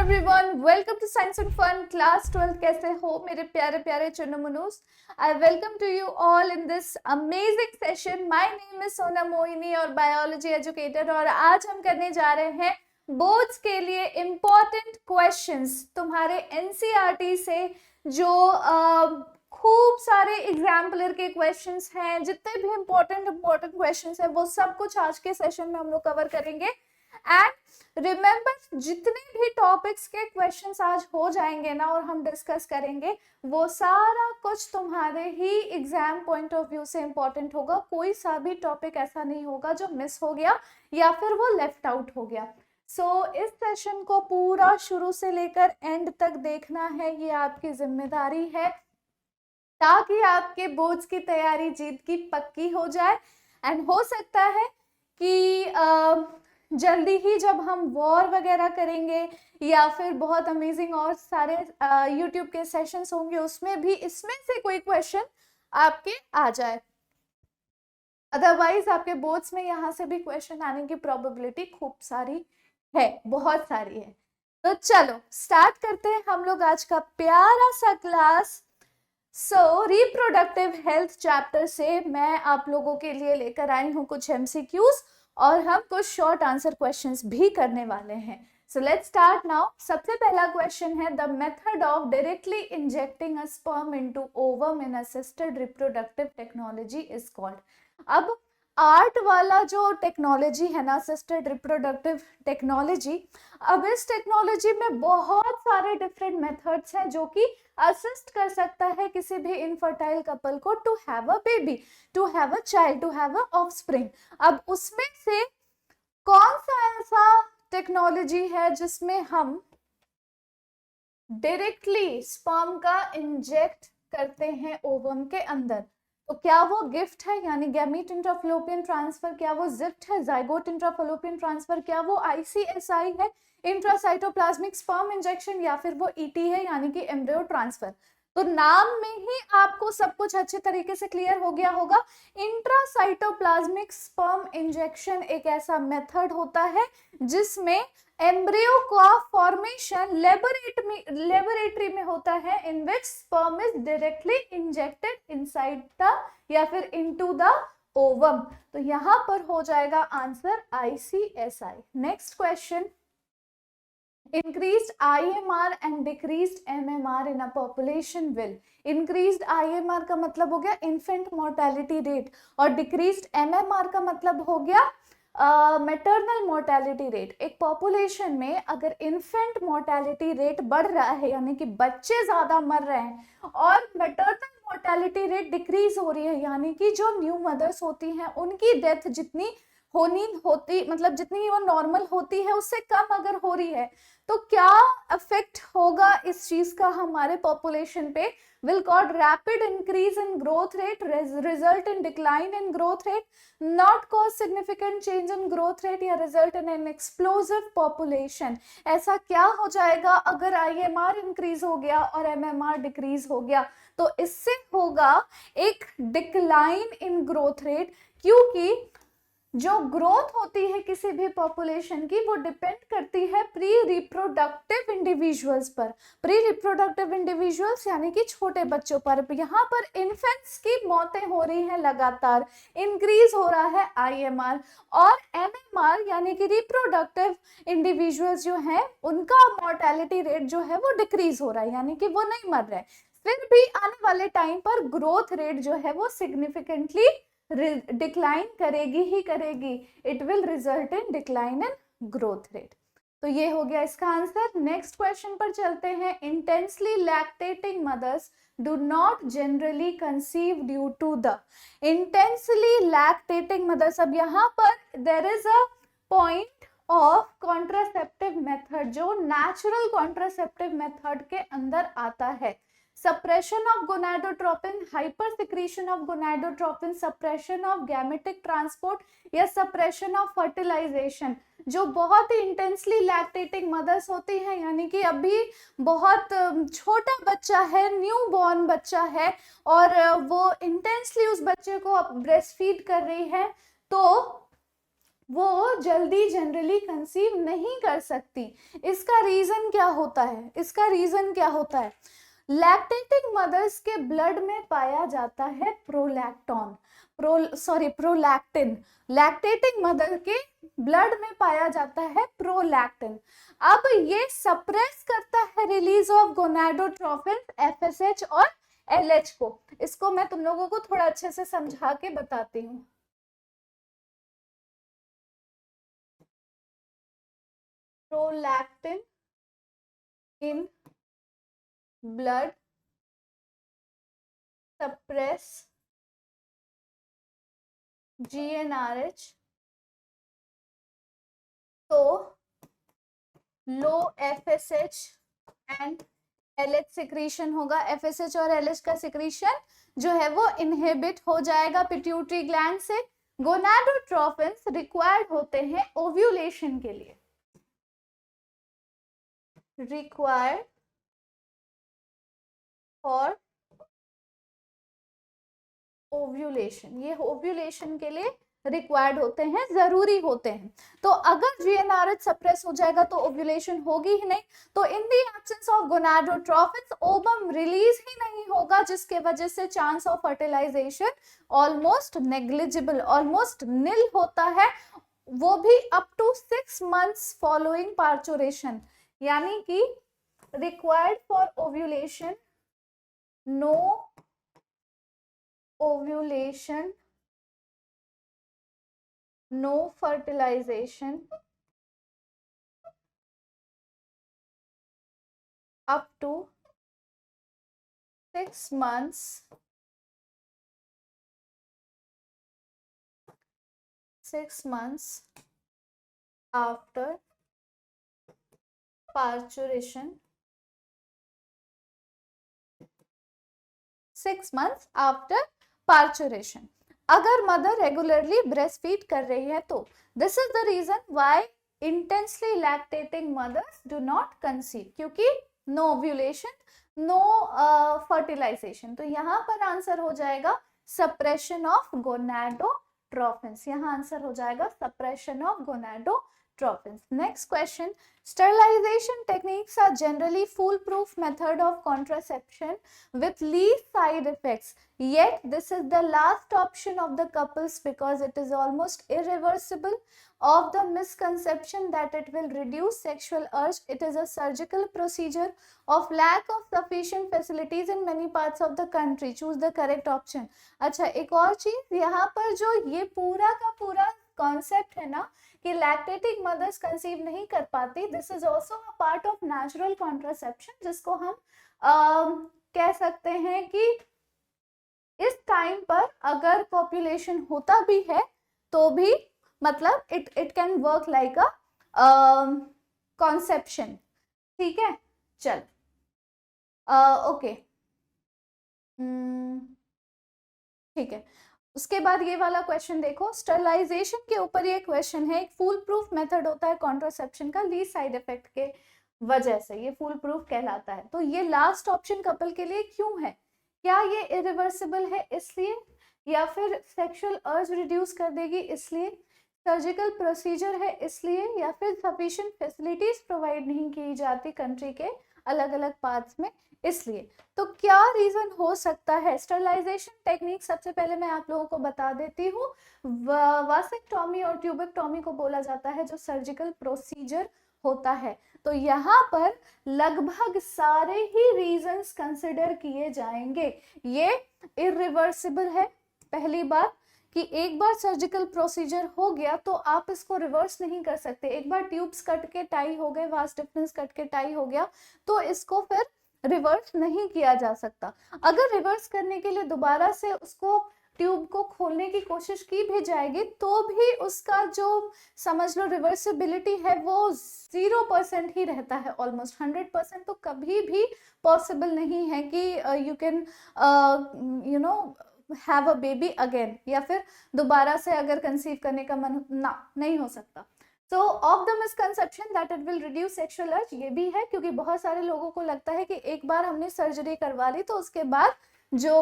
Everyone, welcome to science and fun class 12। कैसे हो मेरे प्यारे प्यारे चुनमुनुस? I welcome to you all in this amazing session. My name is Sona Mohini और बायोलॉजी एजुकेटर, और आज हम करने जा रहे हैं बोर्ड्स के लिए इम्पोर्टेंट क्वेश्चंस तुम्हारे एनसीईआरटी से। जो खूब सारे एग्जाम्पलर के क्वेश्चंस हैं, जितने भी इम्पोर्टेंट क्वेश्चंस हैं, वो सब कुछ आज के सेशन में हम लोग कवर करेंगे। एंड रिमेंबर, जितने भी टॉपिक्स के क्वेश्चंस आज हो जाएंगे ना और हम डिस्कस करेंगे, वो सारा कुछ तुम्हारे ही एग्जाम पॉइंट ऑफ व्यू से इंपॉर्टेंट होगा। कोई सा भी टॉपिक ऐसा नहीं होगा जो मिस हो गया या फिर वो लेफ्ट आउट हो गया। इस सेशन को पूरा शुरू से लेकर एंड तक देखना है, ये आपकी जिम्मेदारी है, ताकि आपके बोर्ड्स की तैयारी जीत की पक्की हो जाए। एंड हो सकता है कि जल्दी ही जब हम वॉर वगैरह करेंगे या फिर बहुत अमेजिंग और सारे यूट्यूब के सेशंस होंगे, उसमें भी इसमें से कोई क्वेश्चन आपके आ जाए। अदरवाइज आपके बोर्ड्स में यहाँ से भी क्वेश्चन आने की प्रोबेबिलिटी खूब सारी है, बहुत सारी है। तो चलो स्टार्ट करते हैं हम लोग आज का प्यारा सा क्लास। रिप्रोडक्टिव हेल्थ चैप्टर से मैं आप लोगों के लिए लेकर आई हूँ कुछ एमसीक्यूज, और हम कुछ शॉर्ट आंसर क्वेश्चंस भी करने वाले हैं। So let's start now. सबसे पहला क्वेश्चन है, the method of directly injecting a sperm into ovum in assisted reproductive technology is called. अब आर्ट वाला जो टेक्नोलॉजी है ना, असिस्टेड रिप्रोडक्टिव टेक्नोलॉजी, अब इस टेक्नोलॉजी में बहुत सारे डिफरेंट मेथड्स हैं जो कि असिस्ट कर सकता है किसी भी इनफर्टाइल कपल को to have a baby, to have a child, to have a offspring. अब उसमें से कौन सा ऐसा टेक्नोलॉजी है जिसमें हम डायरेक्टली स्पर्म का इंजेक्ट करते हैं ओवम के अंदर? तो क्या वो गिफ्ट है, यानी गैमीट इंट्राफैलोपियन ट्रांसफर? क्या वो जिफ्ट है, जाइगोट इंट्राफैलोपियन ट्रांसफर? क्या वो आईसीएसआई है, इंट्रासाइटोप्लाज्मिक स्पर्म इंजेक्शन? या फिर वो ईटी है, यानी कि एम्ब्रियो ट्रांसफर? तो नाम में ही आपको सब कुछ अच्छे तरीके से क्लियर हो गया होगा। इंट्रासाइटोप्लाज्मिक स्पर्म इंजेक्शन एक ऐसा मेथड होता है जिसमें एम्ब्रियो का फॉर्मेशन लेबोरेटरी में होता है, in which sperm is directly injected inside the या फिर इनटू द ओवम। तो यहां पर हो जाएगा answer ICSI. Next question, increased IMR and decreased MMR in a population will। increased IMR का मतलब हो गया infant mortality rate, और decreased MMR का मतलब हो गया मैटरनल मोर्टेलिटी रेट। एक पॉपुलेशन में अगर इन्फेंट मोर्टेलिटी रेट बढ़ रहा है, यानी कि बच्चे ज्यादा मर रहे हैं, और मैटरनल मोर्टेलिटी रेट डिक्रीज हो रही है, यानी कि जो न्यू मदर्स होती हैं उनकी डेथ जितनी मतलब जितनी वो नॉर्मल होती है उससे कम अगर हो रही है, तो क्या इफेक्ट होगा इस चीज का हमारे पॉपुलेशन पे? will cause rapid increase in growth rate, result in decline in growth rate, not cause significant change in growth rate, या result in an explosive population। ऐसा क्या हो जाएगा अगर IMR इंक्रीज हो गया और MMR डिक्रीज हो गया? तो इससे होगा एक डिक्लाइन इन ग्रोथ रेट, क्योंकि जो ग्रोथ होती है किसी भी पॉपुलेशन की वो डिपेंड करती है प्री रिप्रोडक्टिव इंडिविजुअल्स पर। प्री रिप्रोडक्टिव इंडिविजुअल्स यानी कि छोटे बच्चों पर। यहाँ पर इन्फेंट्स की मौतें हो रही हैं लगातार, इंक्रीज हो रहा है आईएमआर, और एमएमआर यानी कि रिप्रोडक्टिव इंडिविजुअल्स जो हैं उनका मॉर्टेलिटी रेट जो है वो डिक्रीज हो रहा है, यानी कि वो नहीं मर रहे। फिर भी आने वाले टाइम पर ग्रोथ रेट जो है वो सिग्निफिकेंटली डिक्लाइन करेगी ही करेगी। It will result in decline in growth rate. तो ये हो गया इसका आंसर। नेक्स्ट क्वेश्चन पर चलते हैं। Intensely lactating mothers do not generally conceive due to the. Intensely lactating mothers, अब यहाँ पर there is a point of contraceptive method जो नेचुरल कॉन्ट्रासेप्टिव मेथड के अंदर आता है। suppression of gonadotropin, hypersecretion of gonadotropin, suppression of gametic transport, या suppression of fertilization। जो बहुत ही इंटेंसली लैक्टेटिंग मदर्स होती हैं, यानी कि अभी बहुत छोटा बच्चा है, न्यू बॉर्न बच्चा है, और वो इंटेंसली उस बच्चे को ब्रेस्ट फीड कर रही है, तो वो जल्दी जनरली कंसीव नहीं कर सकती। इसका रीजन क्या होता है? इसका रीजन क्या होता है? लैक्टेटिंग मदर्स के ब्लड में पाया जाता है प्रोलैक्टिन। लैक्टेटिंग मदर के ब्लड में पाया जाता है प्रोलैक्टिन। अब ये सप्रेस करता है रिलीज ऑफ गोनाडोट्रोफिन, एफएसएच और एलएच को। इसको मैं तुम लोगों को थोड़ा अच्छे से समझा के बताती हूँ। प्रोलैक्टिन इन blood suppress GnRH, तो लो FSH एंड LH सिक्रीशन होगा। FSH और LH का सिक्रीशन जो है वो इनहिबिट हो जाएगा पिट्यूटरी ग्लैंड से। गोनाडोट्रोफिन्स रिक्वायर्ड होते हैं ओव्यूलेशन के लिए, रिक्वायर्ड फॉर ओव्यूलेशन, ये ओव्यूलेशन के लिए रिक्वायर्ड होते हैं, जरूरी होते हैं। तो अगर जीएनआरएच सप्रेस हो जाएगा तो ओव्यूलेशन होगी ही नहीं। तो in the absence of gonadotrophins ovum release ही नहीं होगा, जिसके वजह से chance of fertilization almost negligible, almost nil होता है, वो भी up to 6 months following parturition. यानी कि required for ovulation, no ovulation, no fertilization up to 6 months after parturition, 6 months after parturition. अगर मदर रेगुलरली ब्रेस्ट फीड कर रही है तो this is the reason why intensely lactating mothers do not conceive, क्योंकि no ovulation, no fertilisation. तो यहाँ पर answer हो जाएगा सप्रेशन ऑफ गोनाडोट्रोफिन्स। यहाँ आंसर हो जाएगा suppression of gonadotrophins. Next question, sterilization techniques are generally foolproof method of contraception with least side effects, yet this is the last option of the couples because it is almost irreversible of the misconception that it will reduce sexual urge. It is a surgical procedure of lack of sufficient facilities in many parts of the country. Choose the correct option. अच्छा, एक और चीज यहाँ पर जो ये पूरा का पूरा कॉन्सेप्ट है ना कि लैक्टेटिंग मदर्स कंसीव नहीं कर पाती, this is also a part of natural contraception, जिसको हम कह सकते हैं कि इस टाइम पर अगर पॉपुलेशन होता भी है तो भी मतलब it can work like a conception. ठीक है, चल ओके, ठीक है। उसके बाद ये वाला क्वेश्चन देखो, स्टरलाइजेशन के ऊपर ये क्वेश्चन है। एक फूल प्रूफ मेथड होता है कॉन्ट्रासेप्शन का लीस्ट साइड इफेक्ट के वजह से, ये फूल प्रूफ कहलाता है। तो ये लास्ट ऑप्शन कपल के लिए क्यों है? क्या ये इरिवर्सिबल है इसलिए, या फिर सेक्सुअल अर्ज रिड्यूस कर देगी इसलिए, सर्जिकल प्रोसीजर है इसलिए, या फिर सफिशिएंट फैसिलिटीज प्रोवाइड नहीं की जाती कंट्री के अलग अलग पार्ट्स में इसलिए। तो क्या रीजन हो सकता है? स्टरलाइजेशन टेक्निक सबसे पहले मैं आप लोगों को बता देती हूँ, वासेक्टॉमी और ट्यूबेक्टॉमी को बोला जाता है जो सर्जिकल प्रोसीजर होता है। तो यहाँ पर लगभग सारे ही रीजंस कंसिडर किए जाएंगे। ये इरिवर्सिबल है, पहली बात कि एक बार सर्जिकल प्रोसीजर हो गया तो आप इसको रिवर्स नहीं कर सकते। एक बार ट्यूब्स कट के टाई हो गए, वास डिफरेंस कट के टाई हो गया तो इसको फिर रिवर्स नहीं किया जा सकता। अगर रिवर्स करने के लिए दोबारा से उसको ट्यूब को खोलने की कोशिश की भी जाएगी तो भी उसका जो समझ लो रिवर्सिबिलिटी है वो 0% ही रहता है। ऑलमोस्ट 100% तो कभी भी पॉसिबल नहीं है कि you can you know have a baby again, या फिर दोबारा से अगर कंसीव करने का मन ना, नहीं हो सकता। So of the misconception that it will reduce sexual urge, ये भी है क्योंकि बहुत सारे लोगों को लगता है कि एक बार हमने सर्जरी करवा ली तो उसके बाद जो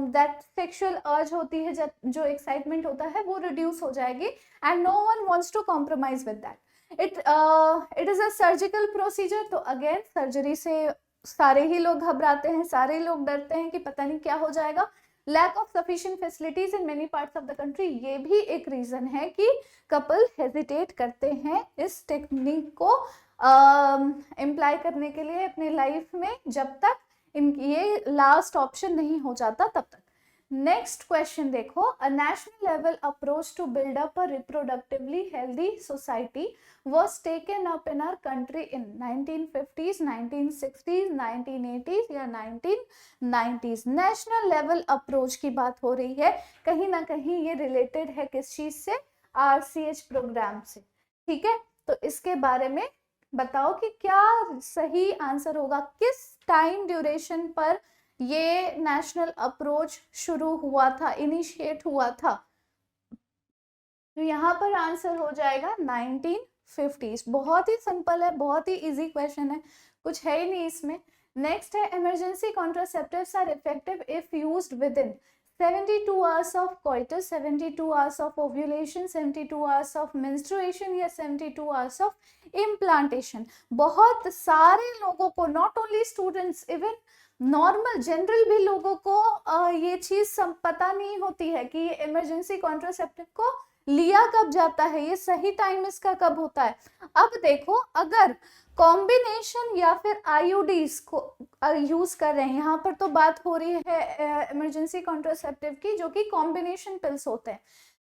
दैट सेक्सुअल अर्ज होती है, जो एक्साइटमेंट होता है वो रिड्यूस हो जाएगी, and no one wants to compromise with that. It is a surgical procedure, तो अगेन सर्जरी से सारे ही लोग घबराते हैं, सारे लोग डरते हैं कि पता नहीं क्या हो जाएगा। Lack of sufficient facilities in many parts of the country, ये भी एक रीजन है कि कपल हेजिटेट करते हैं इस टेक्निक को इम्प्लाई करने के लिए अपने लाइफ में, जब तक ये लास्ट ऑप्शन नहीं हो जाता तब तक। नेक्स्ट क्वेश्चन देखो, a national level approach to build up a reproductively healthy society was taken up in our country in 1950s, 1960s, 1980s या 1990s। नेशनल लेवल अप्रोच की बात हो रही है, कहीं ना कहीं ये रिलेटेड है किस चीज से, RCH प्रोग्राम से। ठीक है, तो इसके बारे में बताओ कि क्या सही आंसर होगा, किस टाइम ड्यूरेशन पर ये नेशनल अप्रोच शुरू हुआ था, इनिशिएट हुआ था। तो यहाँ पर आंसर हो जाएगा 1950s। बहुत ही सिंपल है, बहुत ही इजी क्वेश्चन है, कुछ है ही नहीं इसमें। नेक्स्ट है, emergency contraceptives are effective if used within 72 hours of coitus, 72 hours of ovulation, 72 hours of menstruation या 72 आवर्स ऑफ इम्प्लांटेशन। बहुत सारे लोगों को, not only students, even normal general भी लोगों को ये चीज पता नहीं होती है कि ये इमरजेंसी कॉन्ट्रासेप्टिव को लिया कब जाता है, ये सही टाइम इसका कब होता है। अब देखो, अगर कॉम्बिनेशन या फिर आईयूडीज को यूज कर रहे हैं, यहाँ पर तो बात हो रही है इमरजेंसी कॉन्ट्रासेप्टिव की, जो कि कॉम्बिनेशन पिल्स होते हैं।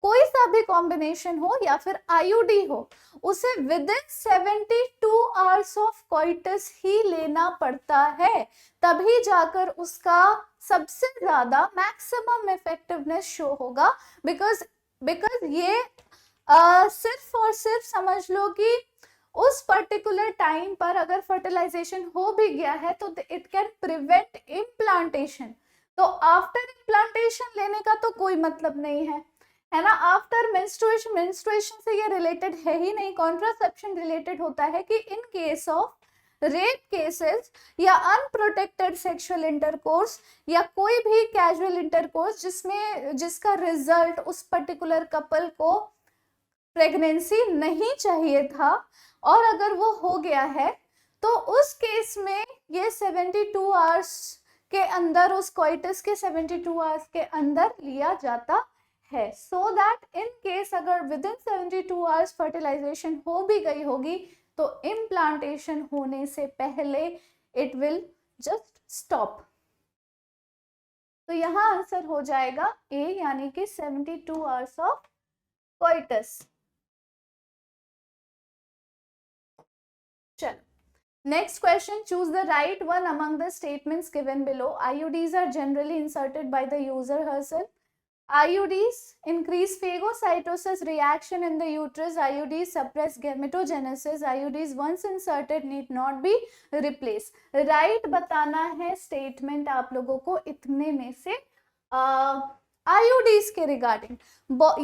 कोई सा भी कॉम्बिनेशन हो या फिर आईयूडी हो, उसे within 72 hours of coitus ही लेना पड़ता है, तभी जाकर उसका सबसे ज्यादा मैक्सिमम इफेक्टिवनेस शो होगा। बिकॉज ये सिर्फ और सिर्फ समझ लो कि उस पर्टिकुलर टाइम पर अगर फर्टिलाइजेशन हो भी गया है तो इट कैन प्रिवेंट इम्प्लांटेशन। तो आफ्टर इम्प्लांटेशन लेने का तो कोई मतलब नहीं है ना। आफ्टर मेंस्ट्रुएशन, मेंस्ट्रुएशन से ये रिलेटेड है ही नहीं। कॉन्ट्रासेप्शन रिलेटेड होता है कि in case of rape cases या अनप्रोटेक्टेड सेक्सुअल इंटरकोर्स या कोई भी कैजुअल इंटरकोर्स जिसका रिजल्ट उस पर्टिकुलर कपल को प्रेगनेंसी नहीं चाहिए था, और अगर वो हो गया है तो उस केस में ये 72 आवर्स के अंदर, उस कोइटस के 72 आवर्स के अंदर लिया जाता है, सो दैट इन केस अगर विद इन 72 आवर्स फर्टिलाइजेशन हो भी गई होगी तो इम्प्लांटेशन होने से पहले इट विल जस्ट स्टॉप। तो यहाँ आंसर हो जाएगा ए, यानी कि 72 आवर्स ऑफ कोइटस। चलो, next question, choose the right one among the statements given below. IUDs are generally inserted by the user herself. IUDs increase phagocytosis reaction in the uterus. IUDs suppress gametogenesis. IUDs once inserted need not be replaced. Right बताना है statement आप लोगों को इतने में से IUDs के regarding.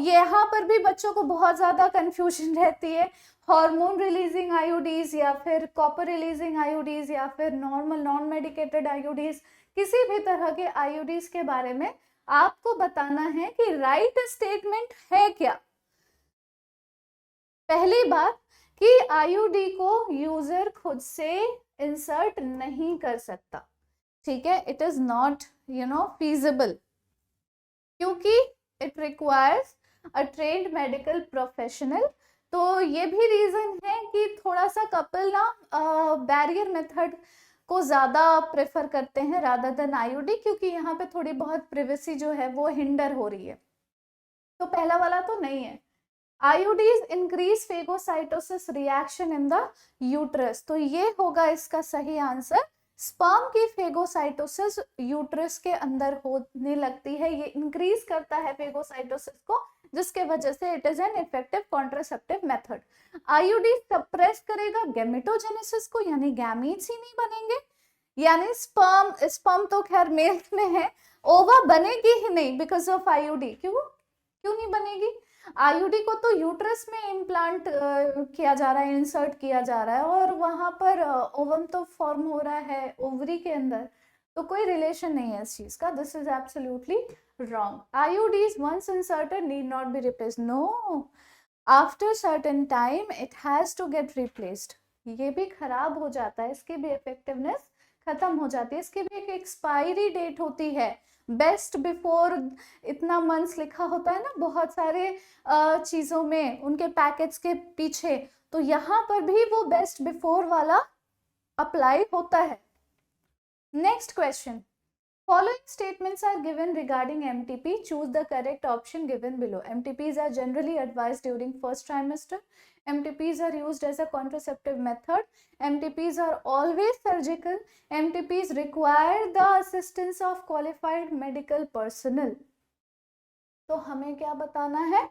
यहाँ पर भी बच्चों को बहुत ज्यादा कंफ्यूजन रहती है, हार्मोन रिलीजिंग IUDs या फिर कॉपर रिलीजिंग IUDs या फिर नॉर्मल नॉन मेडिकेटेड IUDs, किसी भी तरह के IUDs के बारे में आपको बताना है कि राइट स्टेटमेंट है क्या। पहली बात कि IUD को यूजर खुद से इंसर्ट नहीं कर सकता, ठीक है, इट इज नॉट फीजिबल, क्योंकि it requires a trained medical professional. तो ये भी रीजन है कि थोड़ा सा कपल ना बैरियर मेथड को ज्यादा प्रेफर करते हैं रादर देन IUD, क्योंकि यहाँ पे थोड़ी बहुत प्रिवेसी जो है वो हिंडर हो रही है। तो पहला वाला तो नहीं है। IUDs increase phagocytosis reaction in the uterus, तो ये होगा इसका सही आंसर। स्पर्म की फेगोसाइटोसिस यूट्रस के अंदर होने लगती है, ये इंक्रीज करता है फेगोसाइटोसिस को, जिसके वजह से it is an effective contraceptive method. IUD suppress करेगा गैमेटोजेनेसिस को, यानी गैमीट्स ही नहीं बनेंगे, यानी स्पर्म तो खैर मेल में है, ओवा बनेगी ही नहीं बिकॉज ऑफ IUD। क्यों नहीं बनेगी? IUD को तो यूट्रस में इम्प्लांट किया जा रहा है, इंसर्ट किया जा रहा है, और वहां पर ओवम तो फॉर्म हो रहा है ओवरी के अंदर, तो कोई रिलेशन नहीं है इस चीज का. This is absolutely wrong. IUDs once inserted need not be replaced. No, after certain time it has to get replaced. ये भी खराब हो जाता है, इसकी भी इफेक्टिवनेस खत्म हो जाती है, इसकी भी एक एक्सपायरी डेट होती है. बेस्ट बिफोर इतना मंथ्स लिखा होता है ना बहुत सारे चीजों में, उनके पैकेट्स के पीछे, तो यहाँ पर भी वो बेस्ट बिफोर वाला अप्लाई होता है. Next question. Following statements are given regarding MTP. Choose the correct option given below. MTPs are generally advised during first trimester. MTPs are used as a contraceptive method. MTPs are always surgical. MTPs require the assistance of qualified medical personnel. तो हमें क्या बताना है?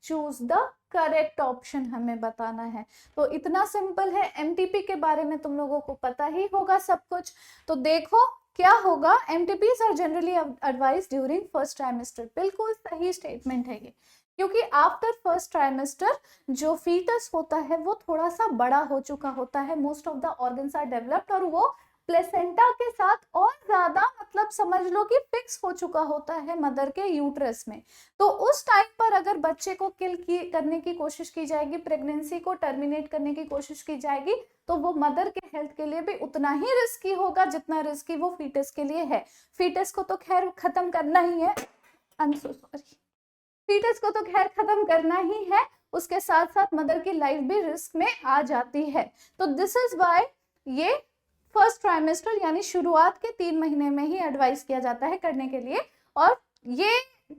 Choose the correct option हमें बताना है. तो इतना सिंपल है. MTP के बारे में तुम लोगों को पता ही होगा सब कुछ. तो देखो क्या होगा. MTPs are generally advise during first trimester. बिल्कुल सही स्टेटमेंट है ये, क्योंकि आफ्टर फर्स्ट ट्राइमेस्टर जो फीटस होता है वो थोड़ा सा बड़ा हो चुका होता है. Most of the organs are developed और वो प्लेसेंटा के साथ और ज्यादा मतलब समझ लो कि फिक्स हो चुका होता है मदर के यूट्रस में. तो उस टाइम पर अगर बच्चे को करने की कोशिश की जाएगी, प्रेगनेंसी को टर्मिनेट करने की कोशिश की जाएगी, तो वो मदर के हेल्थ के लिए भी उतना ही रिस्की होगा जितना रिस्की वो फीटस के लिए है. फीटस को तो खैर खत्म करना ही है. I am so sorry. Foetus को तो खैर खत्म करना ही है, उसके साथ साथ मदर की लाइफ भी रिस्क में आ जाती है. तो दिस इज व्हाई ये फर्स्ट ट्राइमेस्टर यानी शुरुआत के 3 महीने में ही एडवाइस किया जाता है करने के लिए. और ये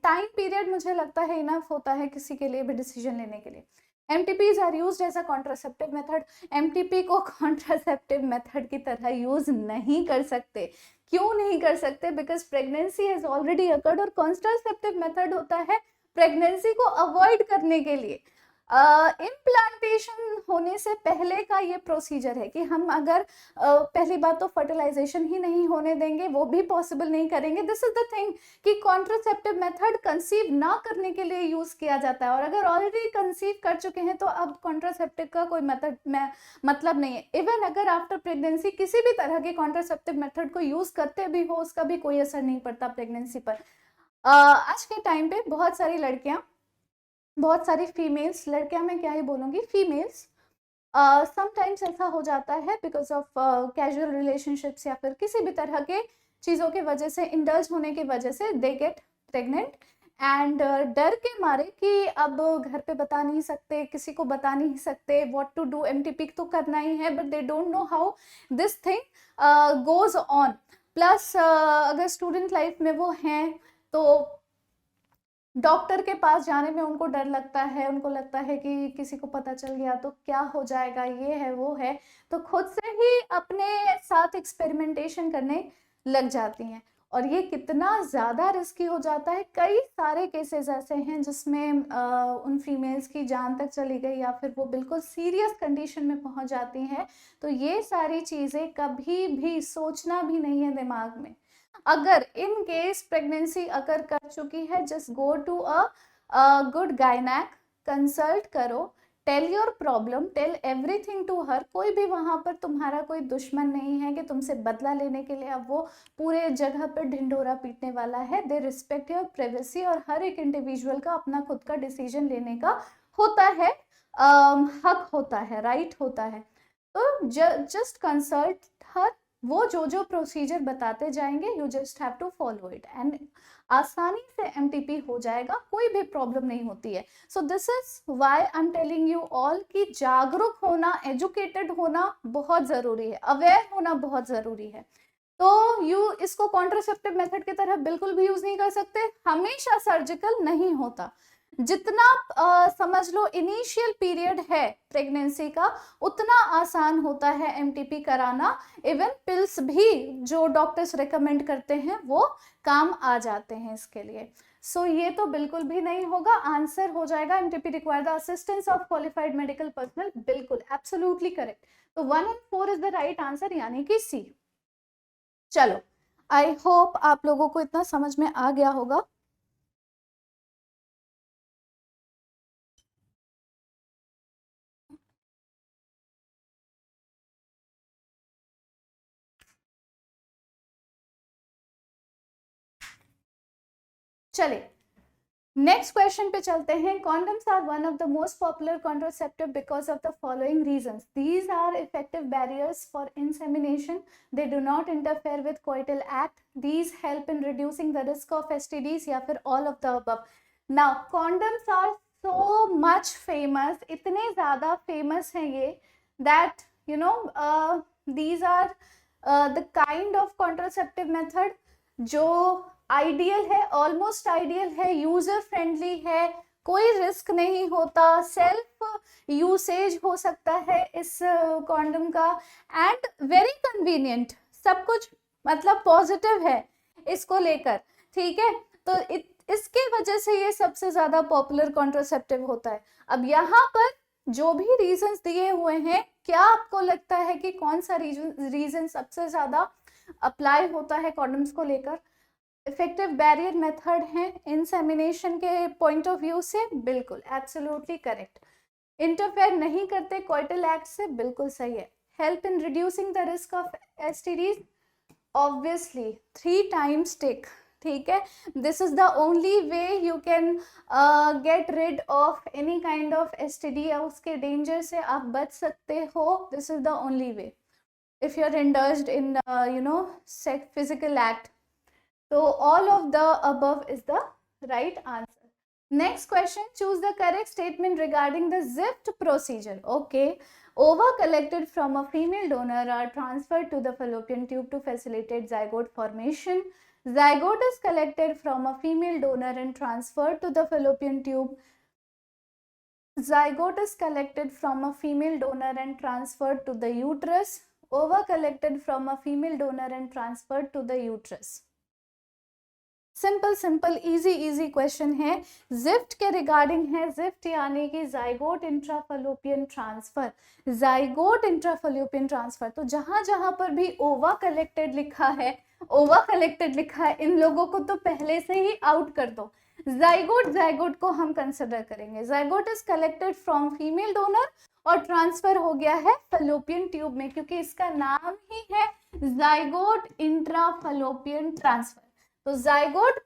टाइम पीरियड मुझे लगता है इनफ होता है किसी के लिए भी डिसीजन लेने के लिए. MTPs are used as a contraceptive method. MTP को contraceptive method की तरह यूज नहीं कर सकते. क्यों नहीं कर सकते? Because pregnancy has already occurred और कॉन्ट्रासेप्टिव मेथड होता है प्रेगनेंसी को अवॉइड करने के लिए. इम्प्लांटेशन होने से पहले का ये प्रोसीजर है कि हम अगर पहली बात तो फर्टिलाइजेशन ही नहीं होने देंगे, वो भी पॉसिबल नहीं करेंगे. दिस इज द थिंग कि कॉन्ट्रासेप्टिव मेथड कंसीव ना करने के लिए यूज किया जाता है, और अगर ऑलरेडी कंसीव कर चुके हैं तो अब कॉन्ट्रासेप्टिव का कोई मतलब नहीं है. इवन अगर आफ्टर प्रेगनेंसी किसी भी तरह के कॉन्ट्रासेप्टिव मेथड को यूज करते भी हो, उसका भी कोई असर नहीं पड़ता प्रेगनेंसी पर. आज के टाइम पे बहुत सारी लड़कियां, बहुत सारी फीमेल्स, लड़कियां मैं क्या ही बोलूंगी, फीमेल्स समटाइम्स ऐसा हो जाता है बिकॉज ऑफ कैजुअल रिलेशनशिप्स या फिर किसी भी तरह के चीज़ों की वजह से, इंडल्ज होने की वजह से दे गेट प्रेग्नेंट एंड डर के मारे कि अब घर पे बता नहीं सकते, किसी को बता नहीं सकते, व्हाट टू डू. MTP तो करना ही है but they don't know how this thing goes on. Plus अगर स्टूडेंट लाइफ में वो हैं तो डॉक्टर के पास जाने में उनको डर लगता है. उनको लगता है कि किसी को पता चल गया तो क्या हो जाएगा, ये है वो है, तो खुद से ही अपने साथ एक्सपेरिमेंटेशन करने लग जाती हैं. और ये कितना ज़्यादा रिस्की हो जाता है. कई सारे केसेस ऐसे हैं जिसमें उन फीमेल्स की जान तक चली गई या फिर वो बिल्कुल सीरियस कंडीशन में पहुंच जाती हैं. तो ये सारी चीज़ें कभी भी सोचना भी नहीं है दिमाग में. अगर इन केस प्रेगनेंसी अगर कर चुकी है, just go to a good gynaec, consult करो, tell your problem, tell everything to her. कोई भी वहां पर तुम्हारा कोई दुश्मन नहीं है कि तुमसे बदला लेने के लिए अब वो पूरे जगह पर ढिंढोरा पीटने वाला है. दे रिस्पेक्ट योर प्राइवेसी और हर एक इंडिविजुअल का अपना खुद का डिसीजन लेने का होता है, हक होता है, राइट होता है. तो जस्ट कंसल्ट हर. वो जो प्रोसीजर बताते जाएंगे you just have to follow it and आसानी से MTP हो जाएगा, कोई भी प्रॉब्लम नहीं होती है. So this is why I am telling you all कि जागरूक होना, एजुकेटेड होना बहुत जरूरी है, अवेयर होना बहुत जरूरी है. तो यू इसको कॉन्ट्रासेप्टिव मेथड की तरह बिल्कुल भी यूज नहीं कर सकते. हमेशा सर्जिकल नहीं होता. जितना समझ लो इनिशियल पीरियड है प्रेगनेंसी का, उतना आसान होता है MTP कराना. इवन पिल्स भी जो डॉक्टर्स रिकमेंड करते हैं वो काम आ जाते हैं इसके लिए. सो ये तो बिल्कुल भी नहीं होगा. आंसर हो जाएगा MTP require the assistance of qualified medical personnel. बिल्कुल एब्सोल्युटली करेक्ट. तो 1 और 4 इज द राइट आंसर यानी कि C. चलो, आई होप आप लोगों को इतना समझ में आ गया होगा. चलिए नेक्स्ट क्वेश्चन पे चलते हैं. Condoms are one of the most popular contraceptive because of the following reasons. These are effective barriers for insemination. They do not interfere with coital act. These help in reducing the risk of STDs या फिर all of the above. Now condoms are so much famous, इतने ज्यादा famous हैं ये that you know these are the kind of contraceptive method जो ideal है, almost ideal है, user friendly है, कोई रिस्क नहीं होता, सेल्फ यूसेज हो सकता है इस कॉन्डम का, एंड वेरी कन्वीनियंट. सब कुछ मतलब पॉजिटिव है इसको लेकर. ठीक है, तो इसके वजह से ये सबसे ज्यादा पॉपुलर कॉन्ट्रासेप्टिव होता है. अब यहाँ पर जो भी रीजंस दिए हुए हैं, क्या आपको लगता है कि कौन सा रीजन सबसे ज्यादा अप्लाई होता है कॉन्डम्स को लेकर? इफेक्टिव बैरियर मेथड है इंसेमिनेशन के पॉइंट ऑफ व्यू से, बिल्कुल एब्सोल्युटली करेक्ट. इंटरफेयर नहीं करते कोइटल एक्ट से, बिल्कुल सही है. Help in reducing the risk of STDs, obviously 3 times tick. ठीक है, this is the only way you can get rid of any kind of STD, या उसके डेंजर से आप बच सकते हो. This is the only way if you are indulged in physical act. So all of the above is the right answer. Next question, choose the correct statement regarding the ZIFT procedure. Okay, ova collected from a female donor are transferred to the fallopian tube to facilitate zygote formation. Zygote is collected from a female donor and transferred to the fallopian tube. Zygote is collected from a female donor and transferred to the uterus. Ova collected from a female donor and transferred to the uterus. Simple easy question है. Gift के regarding है. Gift यानी कि zygote इंट्राफलोपियन transfer. Zygote इंट्राफलोपियन transfer, तो जहां जहां पर भी ओवा कलेक्टेड लिखा है, इन लोगों को तो पहले से ही आउट कर दो. जाइगोट को हम कंसिडर करेंगे. Zygote is collected from female donor और ट्रांसफर हो गया है फलोपियन ट्यूब में, क्योंकि इसका नाम ही है जाइगोट इंट्राफलोपियन ट्रांसफर. तो जाइगोट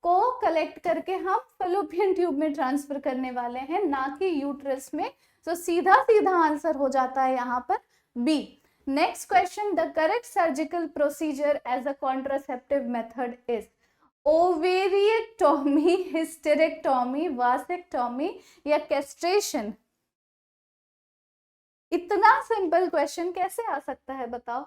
को कलेक्ट करके हम फलोपियन ट्यूब में ट्रांसफर करने वाले हैं, ना कि यूट्रस में. तो सीधा आंसर हो जाता है यहाँ पर B. Next question, the correct surgical procedure as a contraceptive method is ovariectomy, hysterectomy, vasectomy या कैस्ट्रेशन. इतना सिंपल क्वेश्चन कैसे आ सकता है बताओ.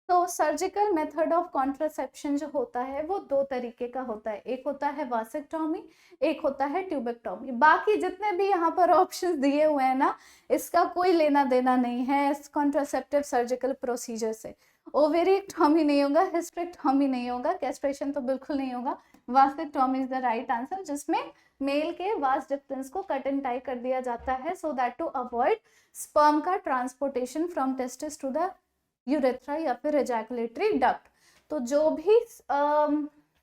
तो सर्जिकल मेथड ऑफ कॉन्ट्रासेप्शन जो होता है वो 2 तरीके का होता है. एक होता है वासेक्टोमी, एक होता है ट्यूबेक्टोमी. बाकी जितने भी यहाँ पर ऑप्शंस दिए हुए हैं ना, इसका कोई लेना देना नहीं है इस कॉन्ट्रासेप्टिव सर्जिकल प्रोसीजर से. ओवेरिएक्टोमी नहीं होगा, हिस्टेरेक्टोमी नहीं होगा, कैस्ट्रेशन तो बिल्कुल नहीं होगा. Vasectomy is the right answer, जिसमें मेल के वास डिफरेंस को कट एंड टाई कर दिया जाता है so that to avoid sperm का transportation from testis to the urethra या फिर एजैकुलेटरी डक्ट. तो जो भी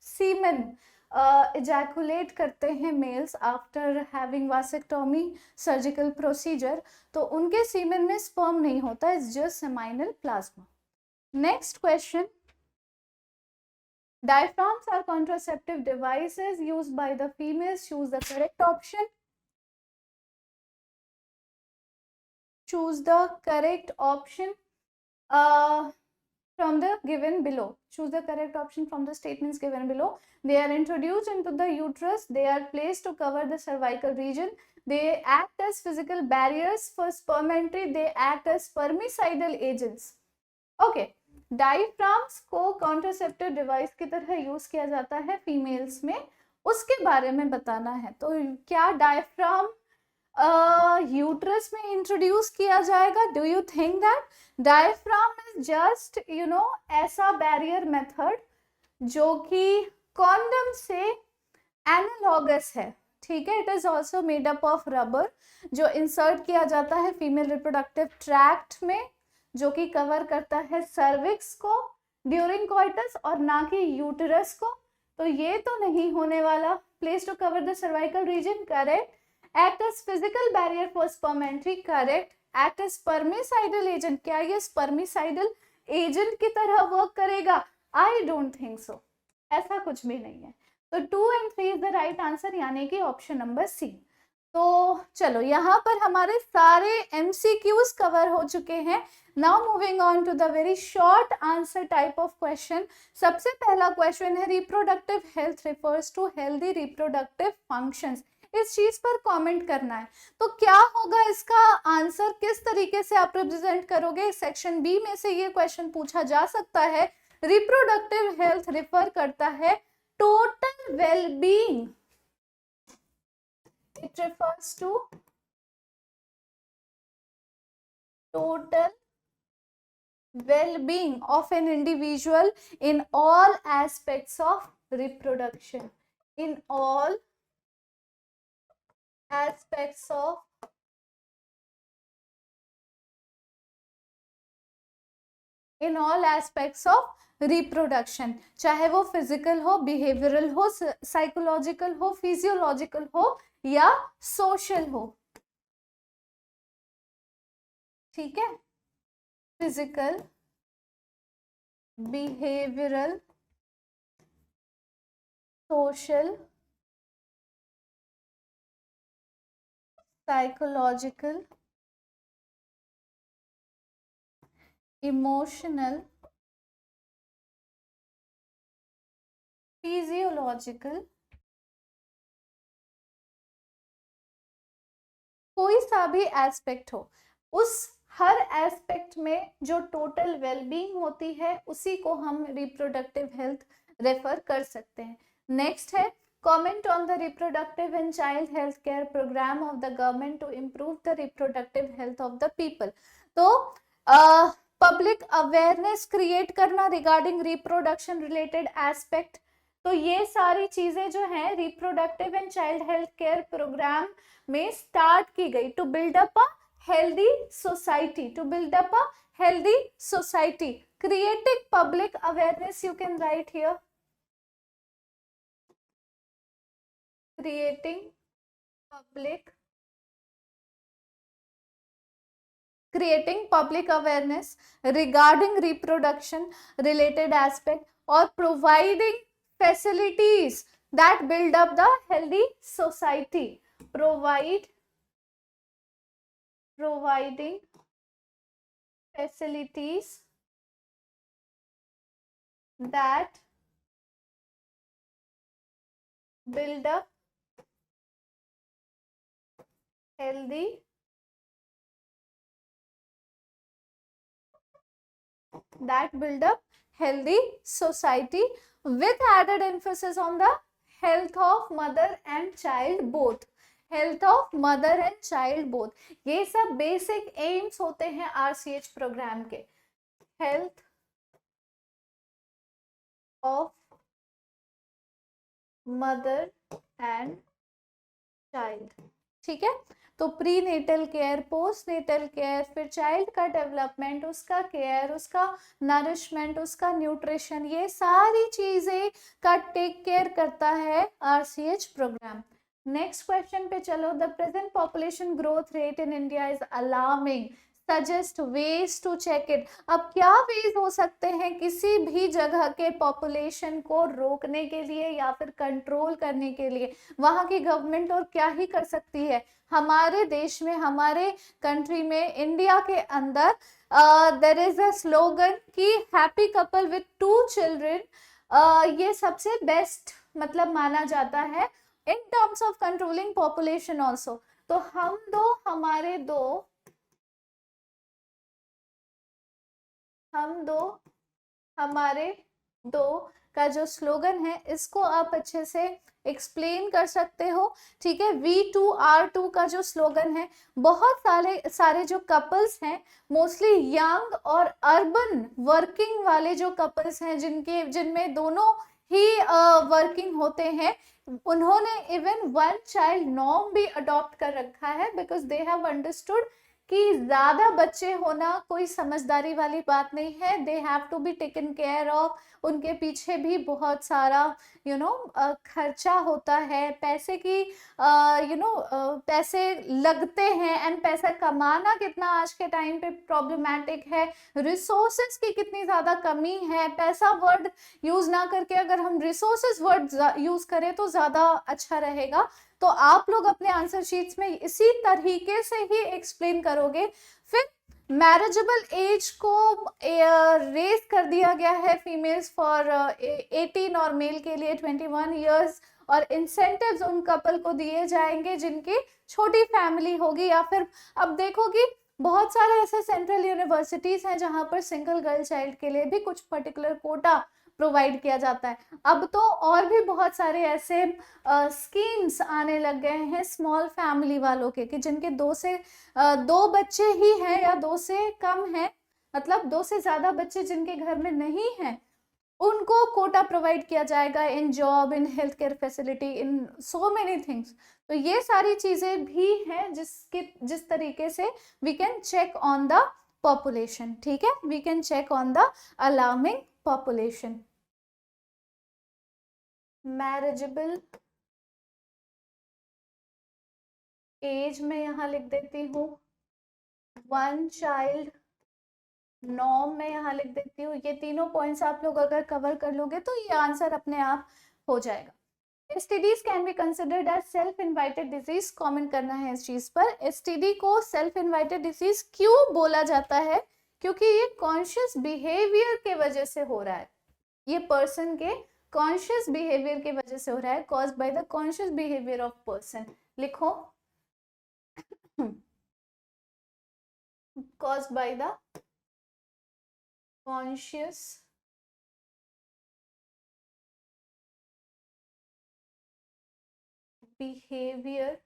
सीमेन एजैकुलेट करते हैं males after having vasectomy surgical procedure, तो उनके सीमेन में स्पर्म नहीं होता, it's just seminal plasma. Next question, diaphragms are contraceptive devices used by the females. Choose the correct option. Choose the correct option from the given below. Choose the correct option from the statements given below. They are introduced into the uterus. They are placed to cover the cervical region. They act as physical barriers for sperm entry. They act as spermicidal agents. Okay. Diaphragms को contraceptive device की तरह use किया जाता है females में, उसके बारे में बताना है. तो क्या डायफ्राम यूट्रस में इंट्रोड्यूस किया जाएगा? Do you think that? Diaphragm is just ऐसा बैरियर मेथड जो कि कॉन्डम से एनालॉगस है. ठीक है, it is also made up of rubber जो इंसर्ट किया जाता है फीमेल रिप्रोडक्टिव ट्रैक्ट में, जो कि कवर करता है सर्विक्स को ड्यूरिंग कॉइटस और ना कि यूटेरस को. तो ये तो नहीं होने वाला. Place to cover the cervical region, correct. Act as physical barrier for sperm entry, correct. Act as spermicidal agent, क्या ये स्पर्मिसाइडल एजेंट की तरह वर्क करेगा? आई डोंट थिंक सो, ऐसा कुछ भी नहीं है. तो 2 and 3 is the right answer, यानी कि ऑप्शन नंबर सी। तो चलो यहाँ पर हमारे सारे MCQs कवर हो चुके हैं। Now moving on to the very short answer type of question. सबसे पहला क्वेश्चन है reproductive health refers to healthy reproductive functions. इस चीज पर कमेंट करना है। तो क्या होगा इसका आंसर, किस तरीके से आप रिप्रेजेंट करोगे? सेक्शन बी में से ये क्वेश्चन पूछा जा सकता है। रिप्रोडक्टिव हेल्थ रिफर करता है total wellbeing, it refers to total well-being of an individual in all aspects of reproduction, in all aspects of reproduction, चाहे वो फिजिकल हो, बिहेवियरल हो, साइकोलॉजिकल हो, फिजियोलॉजिकल हो या सोशल हो। ठीक है, physical, behavioural, social, psychological, emotional, physiological, कोई सा भी एस्पेक्ट हो, उस हर एस्पेक्ट में जो टोटल वेलबींग होती है उसी को हम रिप्रोडक्टिव हेल्थ रेफर कर सकते हैं। नेक्स्ट है comment on the reproductive and child health care program of the government to improve the reproductive health of the people. तो पब्लिक अवेयरनेस क्रिएट करना रिगार्डिंग रिप्रोडक्शन रिलेटेड एस्पेक्ट। तो ये सारी चीजें जो हैं reproductive and child health care program में start की गई to build up a healthy society, to build up a healthy society, creating public awareness, you can write here, creating public awareness regarding reproduction related aspect or providing facilities that build up the healthy society, providing facilities that build up healthy society with added emphasis on the health of mother and child both, health of mother and child both. ये सब basic aims होते हैं RCH program के। Health of mother and child, ठीक है। तो prenatal care, postnatal care, फिर child का डेवलपमेंट, उसका केयर, उसका नरिशमेंट, उसका न्यूट्रिशन, ये सारी चीजें का टेक केयर करता है RCH प्रोग्राम। नेक्स्ट क्वेश्चन पे चलो। The present population growth rate in India is alarming, suggest ways to check it. अब क्या वेज हो सकते हैं किसी भी जगह के पॉपुलेशन को रोकने के लिए या फिर कंट्रोल करने के लिए? वहां की गवर्नमेंट और क्या ही कर सकती है। हमारे देश में, हमारे कंट्री में, इंडिया के अंदर देयर इज अ स्लोगन कि हैप्पी कपल विथ 2 चिल्ड्रन ये सबसे बेस्ट मतलब माना जाता है in terms of controlling population also। तो हमारे दो का जो स्लोगन है इसको आप अच्छे से एक्सप्लेन कर सकते हो, ठीक है। V2R2 का जो स्लोगन है, बहुत सारे जो कपल्स हैं, मोस्टली यंग और अर्बन वर्किंग वाले जो कपल्स हैं, जिनमें दोनों ही वर्किंग होते हैं, उन्होंने इवन 1 चाइल्ड नॉर्म भी अडॉप्ट कर रखा है बिकॉज दे हैव अंडरस्टूड कि ज्यादा बच्चे होना कोई समझदारी वाली बात नहीं है, they have to be taken care of, उनके पीछे भी बहुत सारा खर्चा होता है, पैसे की पैसे लगते हैं, एंड पैसा कमाना कितना आज के टाइम पे प्रॉब्लमैटिक है, रिसोर्सेज की कितनी ज्यादा कमी है। पैसा वर्ड यूज ना करके अगर हम रिसोर्सेज वर्ड यूज करें तो ज्यादा अच्छा रहेगा। तो आप लोग अपने आंसर शीट्स में इसी तरीके से ही एक्सप्लेन करोगे। फिर मैरिजेबल एज को रेज कर दिया गया है फीमेल्स फॉर 18 और मेल के लिए 21 इयर्स, और इंसेंटिव्स उन कपल को दिए जाएंगे जिनकी छोटी फैमिली होगी, या फिर अब देखोगी बहुत सारे ऐसे सेंट्रल यूनिवर्सिटीज हैं जहां पर सिंगल गर्ल चाइल्ड के लिए भी कुछ पर्टिकुलर कोटा प्रोवाइड किया जाता है। अब तो और भी बहुत सारे ऐसे स्कीम्स आने लग गए हैं स्मॉल फैमिली वालों के, कि जिनके दो बच्चे ही हैं या दो से कम है, मतलब दो से ज्यादा बच्चे जिनके घर में नहीं हैं, उनको कोटा प्रोवाइड किया जाएगा in job, in health care facility, in so many things. तो ये सारी चीजें भी हैं जिस तरीके से we can check on the population. ठीक है, we can check on the alarming population. Marriageable age में यहां लिख देती हूँ 1 चाइल्ड, नॉर्म में यहाँ लिख देती हूँ। ये तीनों पॉइंट्स आप लोग अगर कवर कर लोगे तो ये आंसर अपने आप हो जाएगा। STDs can be considered as self invited disease, comment करना है इस चीज पर। STD को सेल्फ इन्वाइटेड डिजीज क्यों बोला जाता है? क्योंकि ये कॉन्शियस बिहेवियर के वजह से हो रहा है, ये पर्सन के कॉन्शियस बिहेवियर के वजह से हो रहा है, caused by the conscious behaviour of person. लिखो caused by the conscious behavior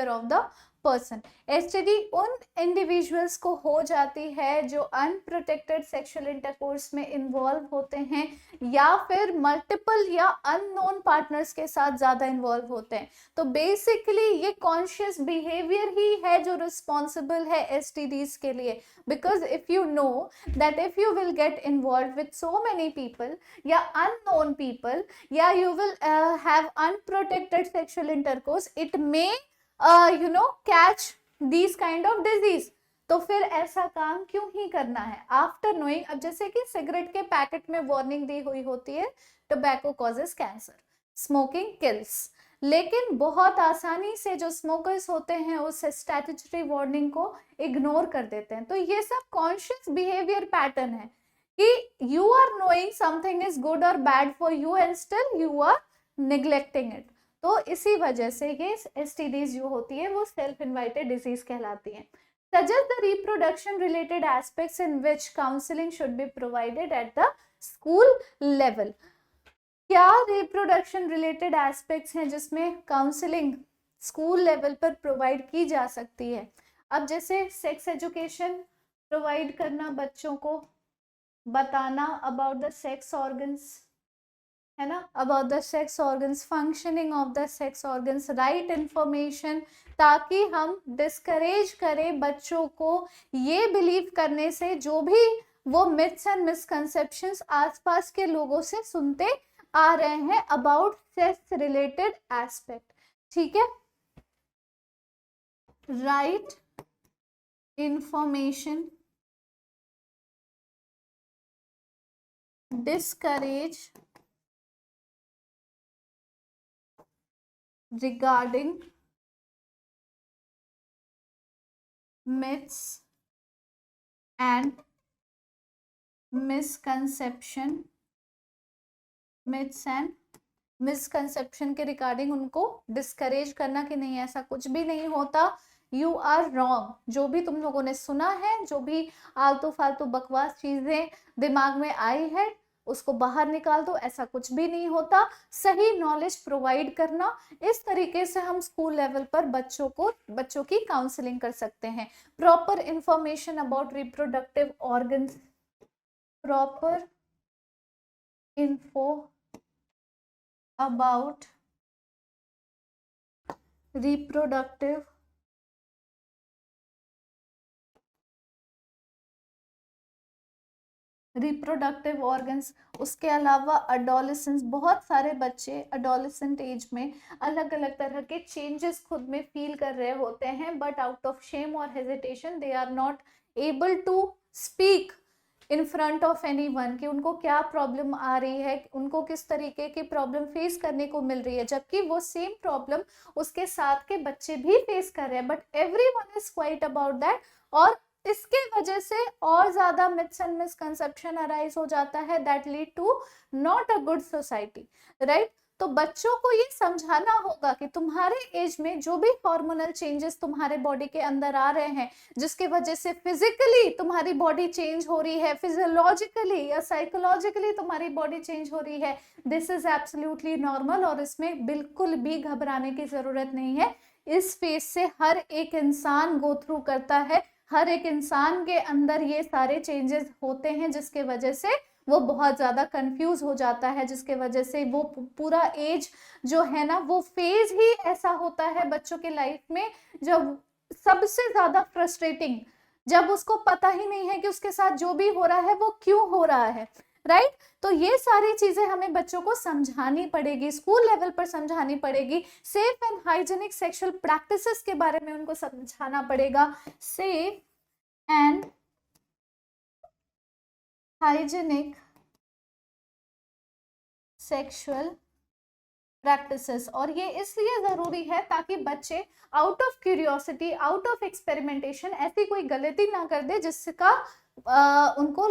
of the person। STD उन इंडिविजुअल्स को हो जाती है जो अनप्रोटेक्टेड सेक्सुअल इंटरकोर्स में इन्वॉल्व होते हैं, या फिर मल्टीपल या अननोन पार्टनर्स के साथ ज्यादा इन्वॉल्व होते हैं। तो बेसिकली ये कॉन्शियस बिहेवियर ही है जो रिस्पॉन्सिबल है STDs के लिए, because if you know that if you will get involve with so many people या अननोन पीपल, या you will have unprotected sexual intercourse, it may catch these kind of disease. तो फिर ऐसा काम क्यों ही करना है आफ्टर नोइंग। अब जैसे कि सिगरेट के पैकेट में वार्निंग दी हुई होती है, tobacco causes cancer, smoking kills, लेकिन बहुत आसानी से जो स्मोकर्स होते हैं उस स्टैट्यूटरी वार्निंग को इग्नोर कर देते हैं। तो ये सब कॉन्शियस बिहेवियर पैटर्न है कि you are knowing something is good और bad for you and still you are neglecting it. तो इसी वजह से ये STDs जो होती है वो सेल्फ इन्वाइटेड डिजीज कहलाती है। Suggest the reproduction related aspects in which counseling should be provided at the school level। क्या रिप्रोडक्शन रिलेटेड एस्पेक्ट्स हैं जिसमें काउंसलिंग स्कूल लेवल पर प्रोवाइड की जा सकती है? अब जैसे सेक्स एजुकेशन प्रोवाइड करना, बच्चों को बताना अबाउट द सेक्स ऑर्गन्स, है ना, about the sex organs, functioning of the sex organs, right information, ताकि हम डिस्करेज करें बच्चों को ये बिलीव करने से जो भी वो मिथ्स एंड मिसकंसेप्शंस आसपास के लोगों से सुनते आ रहे हैं अबाउट सेक्स रिलेटेड एस्पेक्ट। ठीक है, right information, discourage regarding myths and misconception के रिगार्डिंग उनको डिस्करेज करना कि नहीं ऐसा कुछ भी नहीं होता, यू आर रॉन्ग। जो भी तुम लोगों ने सुना है, जो भी आलतू फालतू बकवास चीजें दिमाग में आई है, उसको बाहर निकाल दो, ऐसा कुछ भी नहीं होता। सही नॉलेज प्रोवाइड करना, इस तरीके से हम स्कूल लेवल पर बच्चों की काउंसलिंग कर सकते हैं। Proper information about reproductive organs, proper info about reproductive organs. उसके अलावा अडोलेसेंस, बहुत सारे बच्चे अडोलेसेंट एज में अलग अलग तरह के चेंजेस खुद में फील कर रहे होते हैं, बट आउट ऑफ शेम और hesitation they are not able to speak in front of anyone कि उनको क्या प्रॉब्लम आ रही है, उनको किस तरीके की प्रॉब्लम फेस करने को मिल रही है, जबकि वो सेम प्रॉब्लम उसके साथ के बच्चे भी फेस कर रहे हैं, but everyone is quite about that. और इसके वजह से और ज्यादा मिथ्स एंड मिसकंसेप्शन अराइज हो जाता है, that lead to not a good society, right. तो बच्चों को ये समझाना होगा कि तुम्हारे एज में जो भी हार्मोनल चेंजेस तुम्हारे बॉडी के अंदर आ रहे हैं, जिसके वजह से फिजिकली तुम्हारी बॉडी चेंज हो रही है, फिजियोलॉजिकली या साइकोलॉजिकली तुम्हारी बॉडी चेंज हो रही है, दिस इज एब्सोल्युटली नॉर्मल और इसमें बिल्कुल भी घबराने की जरूरत नहीं है। इस फेज से हर एक इंसान गो थ्रू करता है, हर एक इंसान के अंदर ये सारे चेंजेस होते हैं, जिसके वजह से वो बहुत ज्यादा कंफ्यूज हो जाता है, जिसके वजह से वो पूरा एज जो है ना, वो फेज ही ऐसा होता है बच्चों के लाइफ में जब सबसे ज्यादा फ्रस्ट्रेटिंग, जब उसको पता ही नहीं है कि उसके साथ जो भी हो रहा है वो क्यों हो रहा है, राइट। तो ये सारी चीजें हमें बच्चों को समझानी पड़ेगी, स्कूल लेवल पर समझानी पड़ेगी। Safe and hygienic sexual practices के बारे में उनको समझाना पड़ेगा, safe and hygienic sexual practices. और ये इसलिए जरूरी है ताकि बच्चे out of curiosity, out of experimentation ऐसी कोई गलती ना कर दे जिसका उनको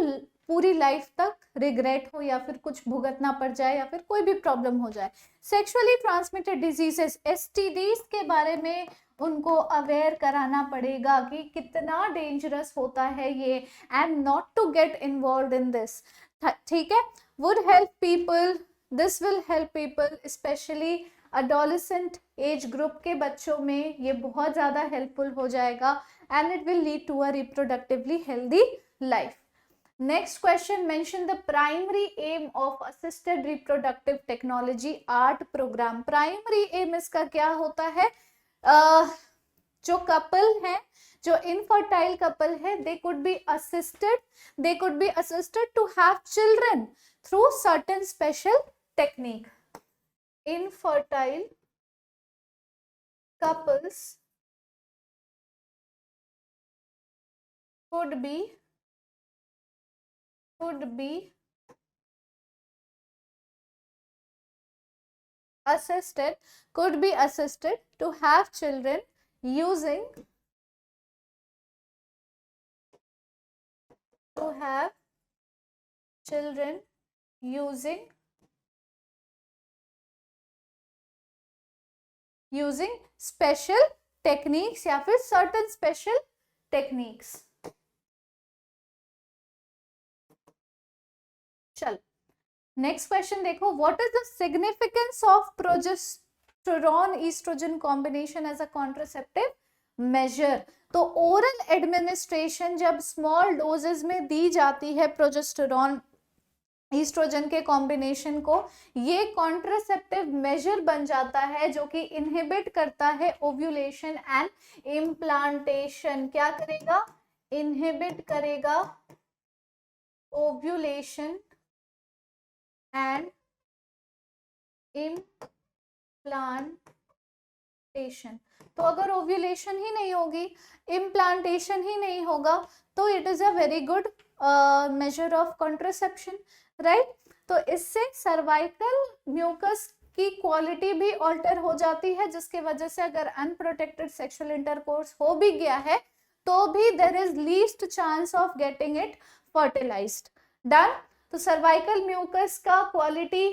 पूरी लाइफ तक रिग्रेट हो या फिर कुछ भुगतना पड़ जाए या फिर कोई भी प्रॉब्लम हो जाए। सेक्सुअली ट्रांसमिटेड डिजीजेस, एसटीडीज के बारे में उनको अवेयर कराना पड़ेगा कि कितना डेंजरस होता है ये, and not to get involve in this, ठीक है। Would help people, this will help people specially adolescent age group के बच्चों में, ये बहुत ज्यादा हेल्पफुल हो जाएगा, and it will lead to a reproductively healthy life. Next question, mention the primary aim of assisted reproductive technology art program। primary aim इसका क्या होता है? जो कपल है, जो infertile couple है, they could be assisted to have children through certain special technique। infertile couples could be assisted to have children using special techniques या फिर certain special techniques। चल नेक्स्ट क्वेश्चन देखो, what is the significance of progesterone estrogen combination as a contraceptive measure. तो oral administration जब small doses में दी जाती है प्रोजेस्टेरॉन ईस्ट्रोजन के कॉम्बिनेशन को, ये कॉन्ट्रासेप्टिव मेजर बन जाता है जो कि इनहिबिट करता है ओव्यूलेशन एंड इम्प्लांटेशन। क्या करेगा? इनहिबिट करेगा ओव्यूलेशन एंड इम्प्लांटेशन। तो अगर ओव्यूलेशन ही नहीं होगी, इम्प्लांटेशन ही नहीं होगा, तो it is a very good measure of contraception, right. तो इससे सर्वाइकल म्यूकस की क्वालिटी भी ऑल्टर हो जाती है, जिसके वजह से अगर अनप्रोटेक्टेड सेक्सुअल इंटरकोर्स हो भी गया है तो भी there is least chance of getting it fertilized. Done. तो सर्वाइकल म्यूकस का क्वालिटी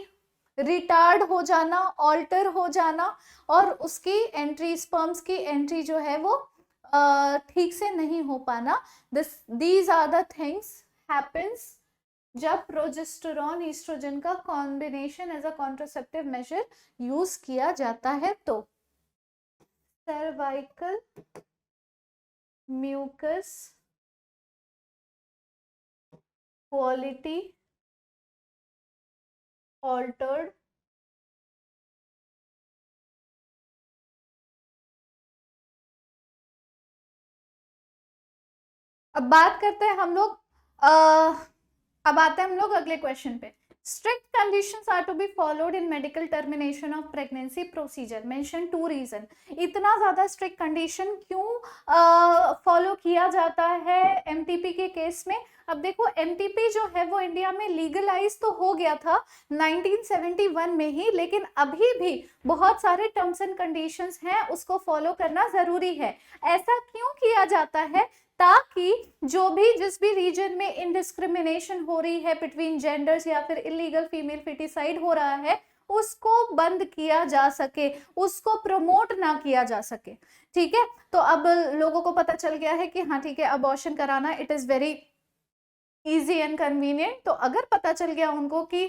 रिटार्ड हो जाना, ऑल्टर हो जाना, और उसकी एंट्री, स्पर्म्स की एंट्री जो है वो ठीक से नहीं हो पाना, these are the things happens जब प्रोजेस्टेरॉन ईस्ट्रोजन का combination as a contraceptive measure use किया जाता है। तो सर्वाइकल म्यूकस क्वालिटी ऑल्टर्ड अब बात करते हैं हम लोग, अब आते हैं हम लोग अगले क्वेश्चन पे। Strict conditions are to be followed in medical termination of pregnancy procedure. Mention 2 reason. इतना ज्यादा strict condition क्यों फॉलो किया जाता है MTP के केस में? अब देखो MTP जो है वो इंडिया में लीगलाइज तो हो गया था 1971 में ही, लेकिन अभी भी बहुत सारे टर्म्स एंड कंडीशंस हैं, उसको फॉलो करना जरूरी है। ऐसा क्यों किया जाता है? ताकि जो भी जिस भी रीजन में इनडिस्क्रिमिनेशन हो रही है बिटवीन जेंडर्स या फिर इलीगल फीमेल फिटिसाइड हो रहा है, उसको बंद किया जा सके, उसको प्रमोट ना किया जा सके। ठीक है, तो अब लोगों को पता चल गया है कि हाँ ठीक है, अबॉर्शन कराना it is very easy and convenient. तो अगर पता चल गया उनको कि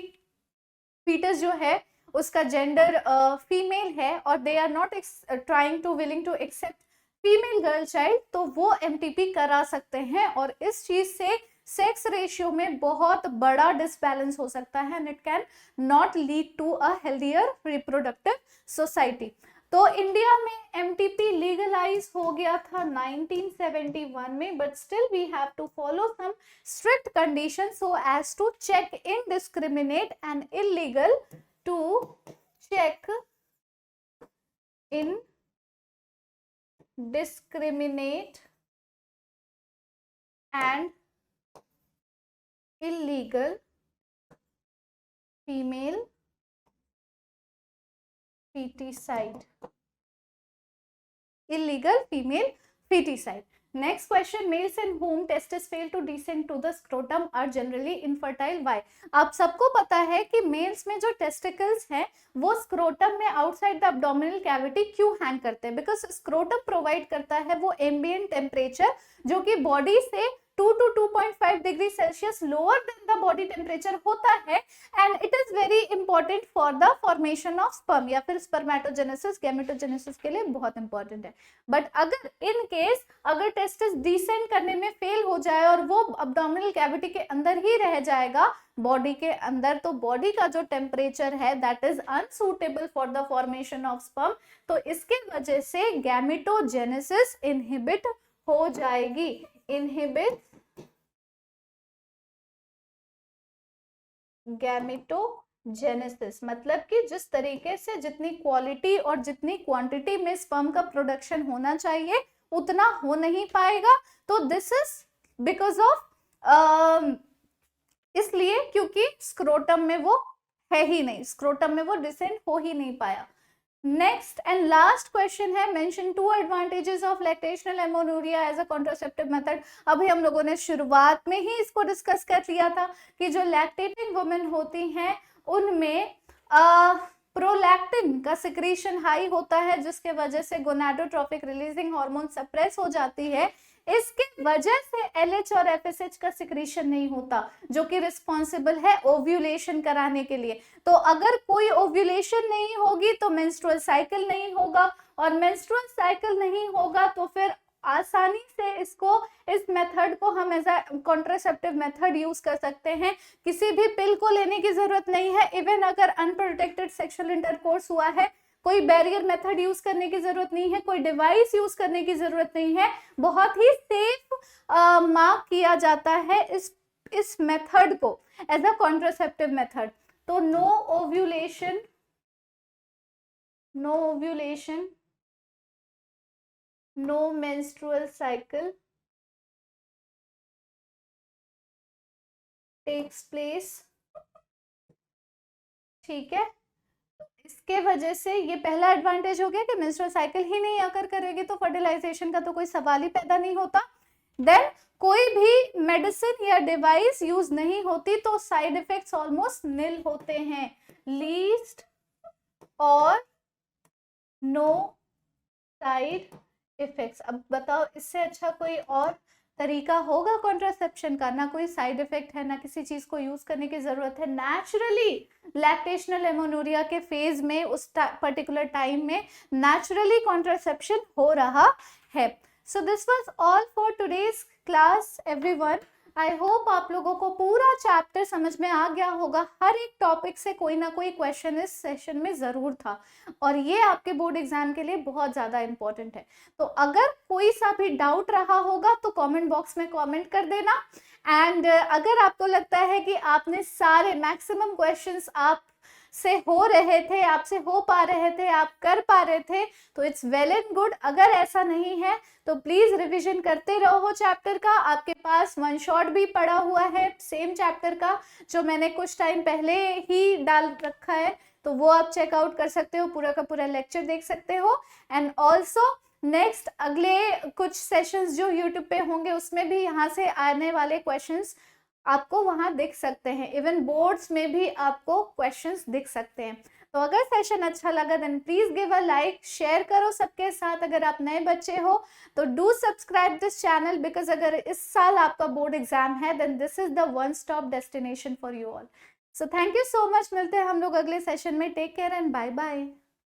फीटस जो है उसका जेंडर फीमेल है और they are not trying to willing to accept female girl child, तो वो MTP करा सकते हैं। और इस चीज से सेक्स रेशियो में बहुत बड़ा डिसबैलेंस हो सकता है and it can not lead to a healthier reproductive society. तो इंडिया में MTP लीगलाइज हो गया था 1971 में, but still we have to follow some strict condition so as to check indiscriminate and illegal, to check in discriminate and illegal female feticide. Illegal female feticide. Next question, males in whom testes fail to descend to the scrotum are generally infertile. Why? आप सबको पता है कि mails में जो testicles हैं वो scrotum में आउटसाइड द एब्डोमिनल कैविटी क्यों हैंग करते हैं? बिकॉज स्क्रोटम प्रोवाइड करता है वो एम्बिएंट टेम्परेचर जो कि बॉडी से 2 to 2.5 degree Celsius lower than the body temperature होता है, and it is very important for the formation of sperm या फिर स्पर्मेटोजेनेसिस, गैमेटोजेनेसिस के लिए बहुत इंपॉर्टेंट है। बट अगर इन केस अगर टेस्टिस डिसेंड करने में फेल हो जाए और वो अब्डोमिनल कैविटी के अंदर ही रह जाएगा बॉडी के अंदर, तो बॉडी का जो टेम्परेचर है that is unsuitable for the formation of sperm, तो इसके वजह से गैमेटोजेनेसिस इनहिबिट हो जाएगी। इनहिबिट गैमेटोजेनेसिस मतलब कि जिस तरीके से जितनी क्वालिटी और जितनी क्वांटिटी में स्पर्म का प्रोडक्शन होना चाहिए उतना हो नहीं पाएगा। तो दिस इज बिकॉज ऑफ इसलिए क्योंकि स्क्रोटम में वो है ही नहीं, स्क्रोटम में वो डिसेंड हो ही नहीं पाया। नेक्स्ट एंड लास्ट क्वेश्चन है, mention 2 advantages of lactational amenorrhoea as a contraceptive method. अभी हम लोगों ने शुरुआत में ही इसको डिस्कस कर लिया था कि जो लैक्टेटिंग वुमेन होती हैं उनमें प्रोलैक्टिन का सिक्रीशन हाई होता है, जिसके वजह से गोनाडोट्रोपिक रिलीजिंग हार्मोन सप्रेस हो जाती है। इसके वजह से LH और FSH का सिक्रीशन नहीं होता जो कि रिस्पॉन्सिबल है ओव्यूलेशन कराने के लिए। तो अगर कोई ओव्यूलेशन नहीं होगी तो मेंस्ट्रुअल साइकिल नहीं होगा, और मेंस्ट्रुअल साइकिल नहीं होगा तो फिर आसानी से इस मेथड को हम as a contraceptive method use कर सकते हैं। किसी भी पिल को लेने की जरूरत नहीं है। इवन अगर अनप्रोटेक्टेड सेक्सुअल इंटरकोर्स हुआ है, कोई बैरियर मेथड यूज करने की जरूरत नहीं है, कोई डिवाइस यूज करने की जरूरत नहीं है, बहुत ही सेफ मार्क किया जाता है इस मेथड को एज अ कॉन्ट्रासेप्टिव मेथड। तो no ovulation, no menstrual cycle takes place. ठीक है, इसके वजह से ये पहला एडवांटेज हो गया कि मेंस्ट्रुअल साइकिल ही नहीं अकर करेगी तो फर्टिलाइजेशन का तो कोई सवाल ही पैदा नहीं होता। देन कोई भी मेडिसिन या डिवाइस यूज नहीं होती तो साइड इफेक्ट्स ऑलमोस्ट निल होते हैं, लीस्ट और नो साइड इफेक्ट्स। अब बताओ इससे अच्छा कोई और तरीका होगा कॉन्ट्रासेप्शन का? ना कोई साइड इफेक्ट है, ना किसी चीज को यूज करने की जरूरत है। नेचुरली लैक्टेशनल एमोनूरिया के फेज में उस पर्टिकुलर टाइम में नेचुरली कॉन्ट्रासेप्शन हो रहा है। So this was all for today's class everyone. I hope आप लोगों को पूरा चैप्टर समझ में आ गया होगा। हर एक टॉपिक से कोई ना कोई क्वेश्चन इस सेशन में जरूर था और ये आपके बोर्ड एग्जाम के लिए बहुत ज्यादा इंपॉर्टेंट है। तो अगर कोई सा भी डाउट रहा होगा तो कमेंट बॉक्स में कमेंट कर देना। एंड अगर आपको लगता है कि आपने सारे मैक्सिमम क्वेश्चंस आप से हो रहे थे, आपसे हो पा रहे थे, आप कर पा रहे थे, तो इट्स वेल एंड गुड। अगर ऐसा नहीं है तो प्लीज रिवीजन करते रहो चैप्टर का। आपके पास वन शॉट भी पड़ा हुआ है सेम चैप्टर का, जो मैंने कुछ टाइम पहले ही डाल रखा है, तो वो आप चेकआउट कर सकते हो, पूरा का पूरा लेक्चर देख सकते हो। एंड ऑल्सो नेक्स्ट अगले कुछ सेशंस जो यूट्यूब पे होंगे उसमें भी यहाँ से आने वाले क्वेश्चंस आपको वहां दिख सकते हैं। इवन बोर्ड्स में भी आपको क्वेश्चंस दिख सकते हैं। तो अगर सेशन अच्छा लगा then please give a like, share करो सबके साथ। अगर आप नए बच्चे हो तो do subscribe this channel, because अगर इस साल आपका बोर्ड एग्जाम है then this is the one stop destination for you all. So thank you so much. मिलते हैं हम लोग अगले सेशन में। Take care and bye bye.